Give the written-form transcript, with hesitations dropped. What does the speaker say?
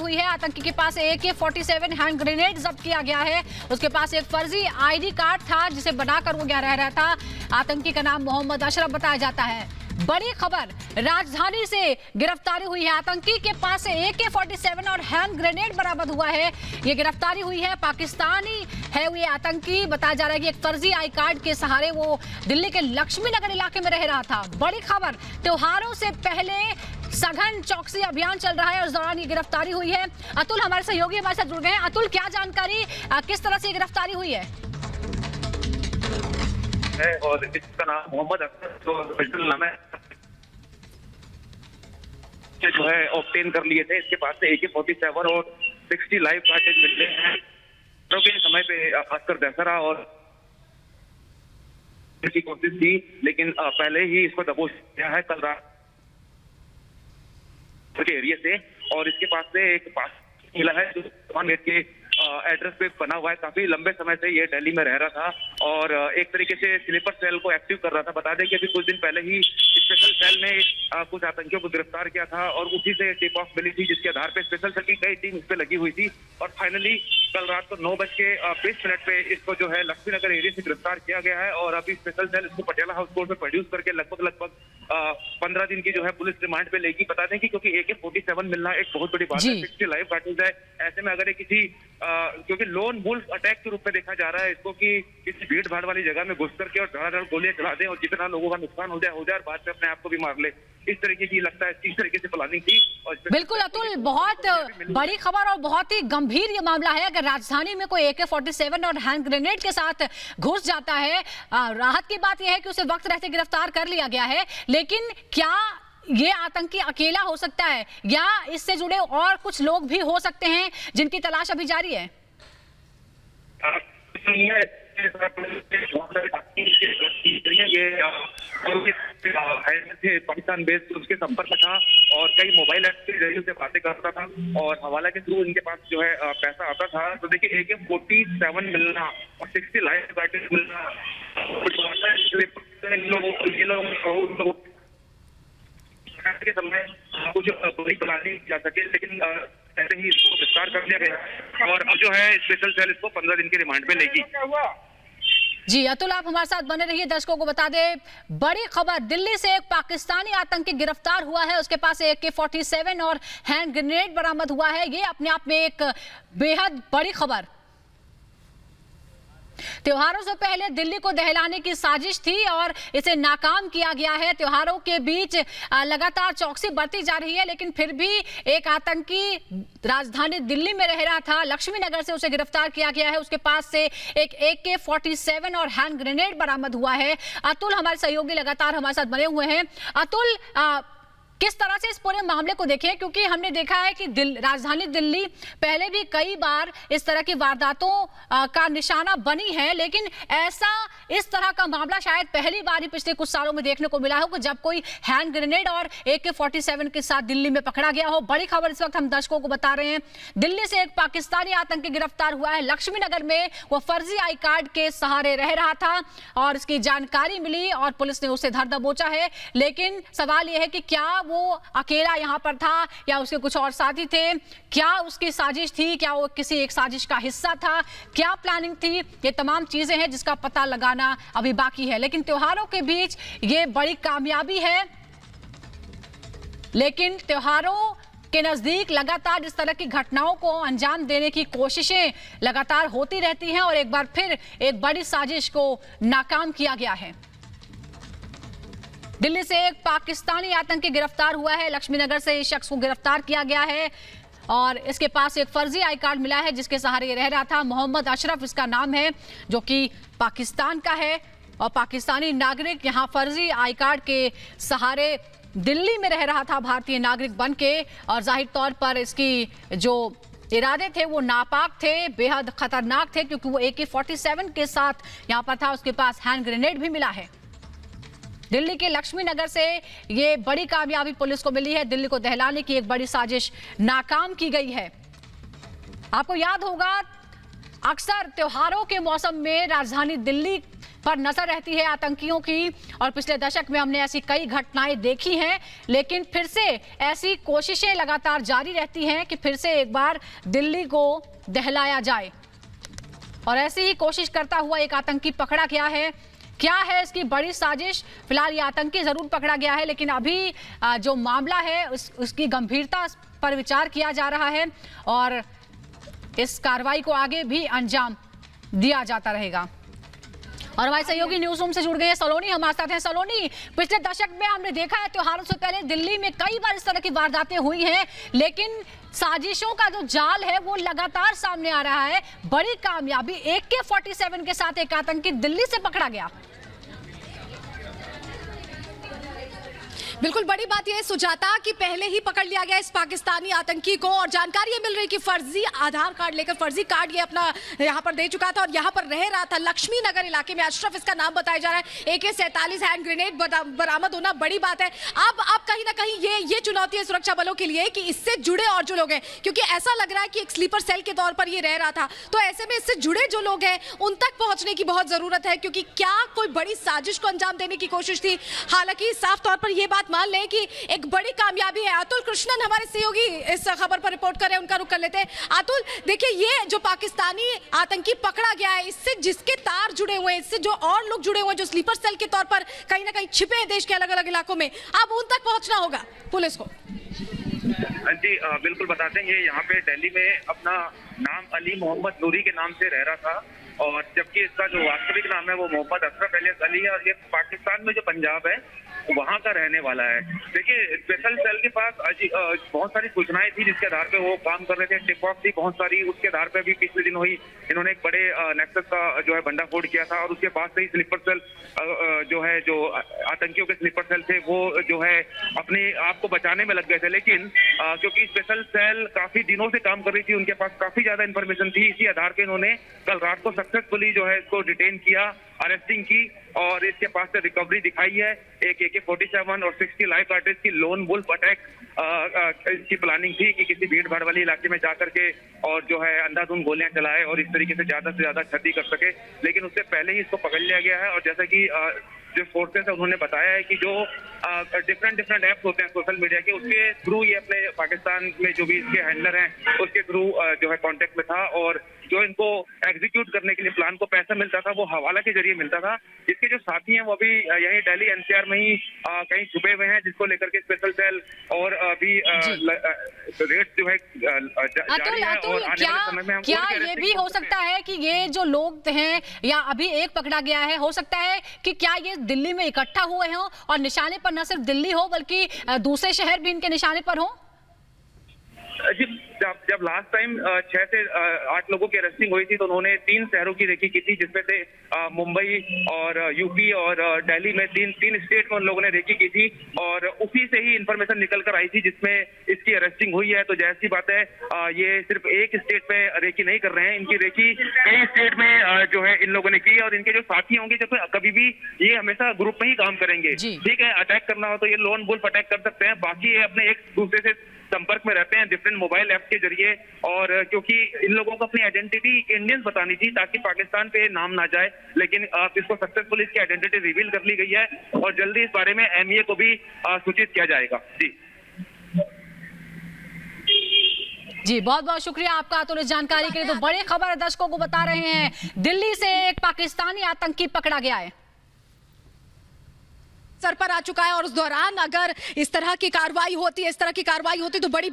हुई है। आतंकी के पास AK-47 हैंड ग्रेनेड जब्त किया गया है। उसके पास एक फर्जी ID कार्ड था जिसे बनाकर वो रह रहा था। आतंकी का नाम मोहम्मद अशरफ बताया जाता है। बड़ी खबर, राजधानी से गिरफ्तारी हुई है। आतंकी के पास से AK-47 और हैंड ग्रेनेड बरामद हुआ है। ये गिरफ्तारी हुई है, पाकिस्तानी है ये आतंकी। बताया जा रहा है कि एक फर्जी आई कार्ड के सहारे वो दिल्ली के लक्ष्मी नगर इलाके में रह रहा था। बड़ी खबर, त्योहारों से पहले सघन चौकसी अभियान चल रहा है और इस दौरान ये गिरफ्तारी हुई है। अतुल हमारे सहयोगी हमारे साथ जुड़ गए हैं। अतुल, क्या जानकारी, किस तरह से गिरफ्तारी हुई है? और इसका नाम मोहम्मद अशरफ जो है ऑब्टेन कर लिए थे। इसके पास से AK-47 और 60 लाइव कार्टेज मिले हैं। के समय पे खासकर दशहरा और की कोशिश की, लेकिन पहले ही इसको दबोच दिया है कल रात के एरिया से। और इसके पास से एक पास मिला है जो गेट के एड्रेस पे बना हुआ है। काफी लंबे समय से ये दिल्ली में रह रहा था और एक तरीके से स्लीपर सेल को एक्टिव कर रहा था। बता दें कि अभी कुछ दिन पहले ही स्पेशल सेल ने कुछ आतंकियों को गिरफ्तार किया था और उसी से टिप ऑफ मिली थी, जिसके आधार पे स्पेशल सेल की कई टीम इस पे लगी हुई थी। और फाइनली कल रात को 9:20 पे इसको जो है लक्ष्मी नगर एरिया से गिरफ्तार किया गया है। और अभी स्पेशल सेल इसको पटियाला हाउस कोर्ट में प्रोड्यूस करके लगभग 15 दिन की जो है पुलिस रिमांड पे लेगी। बता दें कि क्योंकि AK-47 मिलना एक बहुत बड़ी बात है, 60 लाइव कार्टेज है। ऐसे में अगर किसी क्योंकि लोन वुल्फ अटैक के रूप में देखा जा रहा है इसको, कि किसी भीड़ भाड़ वाली जगह में घुस करके और धड़ाधड़ गोलियां चला दें और जितना लोगों का नुकसान हो जाए बाद में अपने आप को भी मार ले, इस तरीके की लगता है इस तरीके से प्लानिंग थी। और बिल्कुल अतुल, बहुत बड़ी खबर और बहुत ही गंभीर ये मामला है। अगर राजधानी में कोई AK-47 और हैंड ग्रेनेड के साथ घुस जाता है, राहत की बात यह है कि उसे वक्त रहते गिरफ्तार कर लिया गया है। लेकिन क्या ये आतंकी अकेला हो सकता है या इससे जुड़े और कुछ लोग भी हो सकते हैं जिनकी तलाश अभी जारी है? पाकिस्तान बेस्ड उसके संपर्क में था और कई मोबाइल ऐप के जरिए से बातें करता था और हवाला के थ्रू इनके पास जो है पैसा आता था। तो देखिए AK-47 मिलना और 60 लाइव कार्टेज मिलना के समय कुछ बड़ी प्लानिंग जा सके, लेकिन ऐसे ही इसको गिरफ्तार कर लिया गया और अब जो है स्पेशल सेल इसको 15 दिन के रिमांड पे लेगी। जी अतुल, आप हमारे साथ बने रहिए। दर्शकों को बता दें, बड़ी खबर, दिल्ली से एक पाकिस्तानी आतंकी गिरफ्तार हुआ है। उसके पास AK-47 और हैंड ग्रेनेड बरामद हुआ है। ये अपने आप में एक बेहद बड़ी खबर। त्योहारों से पहले दिल्ली को दहलाने की साजिश थी और इसे नाकाम किया गया है। त्योहारों के बीच लगातार चौकसी बढ़ती जा रही है, लेकिन फिर भी एक आतंकी राजधानी दिल्ली में रह रहा था। लक्ष्मी नगर से उसे गिरफ्तार किया गया है। उसके पास से एक AK-47 और हैंड ग्रेनेड बरामद हुआ है। अतुल हमारे सहयोगी लगातार हमारे साथ बने हुए हैं। अतुल, किस तरह से इस पूरे मामले को देखें, क्योंकि हमने देखा है कि राजधानी दिल्ली पहले भी कई बार इस तरह की वारदातों का निशाना बनी है, लेकिन ऐसा इस तरह का मामला शायद पहली बार ही पिछले कुछ सालों में देखने को मिला हो कि जब कोई हैंड ग्रेनेड और AK-47 के साथ दिल्ली में पकड़ा गया हो। बड़ी खबर इस वक्त हम दर्शकों को बता रहे हैं, दिल्ली से एक पाकिस्तानी आतंकी गिरफ्तार हुआ है। लक्ष्मी नगर में वो फर्जी आई कार्ड के सहारे रह रहा था और इसकी जानकारी मिली और पुलिस ने उसे धर दबोचा है। लेकिन सवाल यह है कि क्या वो अकेला यहां पर था या उसके कुछ और साथी थे? क्या उसकी साजिश थी? क्या वो किसी एक साजिश का हिस्सा था? क्या प्लानिंग थी? ये तमाम चीजें हैं जिसका पता लगाना अभी बाकी है। लेकिन त्योहारों के बीच ये बड़ी कामयाबी है। लेकिन त्योहारों के नजदीक लगातार इस तरह की घटनाओं को अंजाम देने की कोशिशें लगातार होती रहती हैं और एक बार फिर एक बड़ी साजिश को नाकाम किया गया है। दिल्ली से एक पाकिस्तानी आतंकी गिरफ्तार हुआ है। लक्ष्मी नगर से इस शख्स को गिरफ्तार किया गया है और इसके पास एक फर्जी आई कार्ड मिला है जिसके सहारे ये रह रहा था। मोहम्मद अशरफ इसका नाम है, जो कि पाकिस्तान का है और पाकिस्तानी नागरिक यहाँ फर्जी आई कार्ड के सहारे दिल्ली में रह रहा था भारतीय नागरिक बन के। और जाहिर तौर पर इसकी जो इरादे थे वो नापाक थे, बेहद खतरनाक थे, क्योंकि वो AK-47 के साथ यहाँ पर था। उसके पास हैंड ग्रेनेड भी मिला है। दिल्ली के लक्ष्मी नगर से ये बड़ी कामयाबी पुलिस को मिली है। दिल्ली को दहलाने की एक बड़ी साजिश नाकाम की गई है। आपको याद होगा, अक्सर त्योहारों के मौसम में राजधानी दिल्ली पर नजर रहती है आतंकियों की, और पिछले दशक में हमने ऐसी कई घटनाएं देखी हैं, लेकिन फिर से ऐसी कोशिशें लगातार जारी रहती हैं कि फिर से एक बार दिल्ली को दहलाया जाए। और ऐसी ही कोशिश करता हुआ एक आतंकी पकड़ा गया है। क्या है इसकी बड़ी साजिश? फिलहाल ये आतंकी जरूर पकड़ा गया है, लेकिन अभी जो मामला है उसकी गंभीरता पर विचार किया जा रहा है और इस कार्रवाई को आगे भी अंजाम दिया जाता रहेगा। और हमारे सहयोगी न्यूज रूम से जुड़ गए हैं सलोनी, हमारे साथ हैं। सलोनी, पिछले दशक में हमने देखा है त्योहारों से पहले दिल्ली में कई बार इस तरह की वारदातें हुई हैं, लेकिन साजिशों का जो जाल है वो लगातार सामने आ रहा है। बड़ी कामयाबी, AK-47 के साथ एक आतंकी दिल्ली से पकड़ा गया। बिल्कुल बड़ी बात यह है सुजाता कि पहले ही पकड़ लिया गया इस पाकिस्तानी आतंकी को, और जानकारी ये मिल रही कि फर्जी आधार कार्ड लेकर फर्जी कार्ड ये अपना यहाँ पर दे चुका था और यहाँ पर रह रहा था। लक्ष्मी नगर इलाके में अशरफ इसका नाम बताया जा रहा है। AK-47 हैंड ग्रेनेड बरामद होना बड़ी बात है। अब कहीं ना कहीं ये चुनौती है सुरक्षा बलों के लिए कि इससे जुड़े और जो लोग हैं, क्योंकि ऐसा लग रहा है कि एक स्लीपर सेल के तौर पर ये रह रहा था, तो ऐसे में इससे जुड़े जो लोग हैं उन तक पहुंचने की बहुत जरूरत है, क्योंकि क्या कोई बड़ी साजिश को अंजाम देने की कोशिश थी। हालांकि साफ तौर पर यह बात मान लें कि एक बड़ी कामयाबी है। अतुल कृष्णन हमारे सहयोगी इस खबर पर रिपोर्ट कर रहे हैं, उनका रुख कर लेते हैं। अतुल, देखिए ये जो पाकिस्तानी आतंकी पकड़ा गया है, इससे जिसके तार जुड़े हुए हैं, इससे जो और लोग जुड़े हुए हैं जो स्लीपर सेल के तौर पर कहीं ना कहीं छिपे हैं देश के अलग अलग इलाकों में, अब उन तक पहुंचना होगा पुलिस को। जी बिल्कुल बताते हैं। ये यहाँ पे दिल्ली में अपना नाम अली मोहम्मद नूरी के नाम से रह रहा था, और जबकि इसका जो वास्तविक नाम है वो मोहम्मद अशरफ एलियास अली है, और ये पाकिस्तान में जो पंजाब है वहाँ का रहने वाला है। देखिए, स्पेशल सेल के पास बहुत सारी सूचनाएं थी जिसके आधार पे वो काम कर रहे थे। टिप ऑफ थी बहुत सारी, उसके आधार पे भी पिछले दिन हुई इन्होंने एक बड़े नेक्सस का जो है भंडाफोड़ किया था, और उसके पास से ही स्लीपर सेल जो आतंकियों के स्लीपर सेल थे वो जो है अपने आप को बचाने में लग गए थे। लेकिन क्योंकि स्पेशल सेल काफी दिनों से काम कर रही थी, उनके पास काफी ज्यादा इंफॉर्मेशन थी, इसी आधार पे इन्होंने कल रात को सक्सेसफुली जो है इसको डिटेन किया, अरेस्टिंग की, और इसके पास से रिकवरी दिखाई है। एक AK-47 और 60 लाइव कार्ट्रिज की लोन वुल्फ अटैक इसकी प्लानिंग थी कि किसी भीड़ भाड़ वाले इलाके में जाकर के और जो है अंधाधुंध गोलियां चलाए और इस तरीके से ज्यादा क्षति कर सके, लेकिन उससे पहले ही इसको पकड़ लिया गया है। और जैसा कि जो फोर्सेस है उन्होंने बताया है कि जो डिफरेंट ऐप्स होते हैं सोशल मीडिया के, उसके थ्रू ये अपने पाकिस्तान में जो भी इसके हैंडलर हैं उसके थ्रू जो है कांटेक्ट में था, और जो इनको एग्जीक्यूट करने के लिए प्लान को पैसा मिलता था वो हवाला के जरिए मिलता था। इसके जो साथी हैं वो अभी यही दिल्ली NCR में ही कहीं छुपे हुए हैं, जिसको लेकर के स्पेशल सेल और अभी रेड जो है जारी है। और आने वाले समय में हम क्या ये भी हो सकता है कि ये जो लोग हैं, या अभी एक पकड़ा गया है, हो सकता है कि क्या ये दिल्ली में इकट्ठा हुए हों और निशाने पर न सिर्फ दिल्ली हो बल्कि दूसरे शहर भी इनके निशाने पर हो? जी, जब लास्ट टाइम 6 से 8 लोगों की अरेस्टिंग हुई थी तो उन्होंने 3 शहरों की रेकी की थी, जिसमें से मुंबई और यूपी और दिल्ली में तीन स्टेट में उन लोगों ने रेकी की थी, और उसी से ही इंफॉर्मेशन निकल कर आई थी जिसमें इसकी अरेस्टिंग हुई है। तो जैसी बात है, ये सिर्फ एक स्टेट पे रेकी नहीं कर रहे हैं, इनकी रेकी कई स्टेट में जो है इन लोगों ने की, और इनके जो साथी होंगे जब कभी भी ये हमेशा ग्रुप में ही काम करेंगे। ठीक है, अटैक करना हो तो ये लोन वुल्फ अटैक कर सकते हैं, बाकी ये अपने एक दूसरे से संपर्क में रहते हैं डिफरेंट मोबाइल ऐप के जरिए। और क्योंकि इन लोगों को अपनी आइडेंटिटी इंडियंस बतानी थी ताकि पाकिस्तान पे नाम ना जाए, लेकिन इसको सक्सेसफुली इसकी आइडेंटिटी रिवील कर ली गई है, और जल्दी इस बारे में MA को भी सूचित किया जाएगा। जी बहुत बहुत शुक्रिया आपका अतुल इस जानकारी के लिए। तो बड़ी खबर दर्शकों को बता रहे हैं, दिल्ली से एक पाकिस्तानी आतंकी पकड़ा गया है, सर पर आ चुका है, और उस दौरान अगर इस तरह की कार्रवाई होती तो बड़ी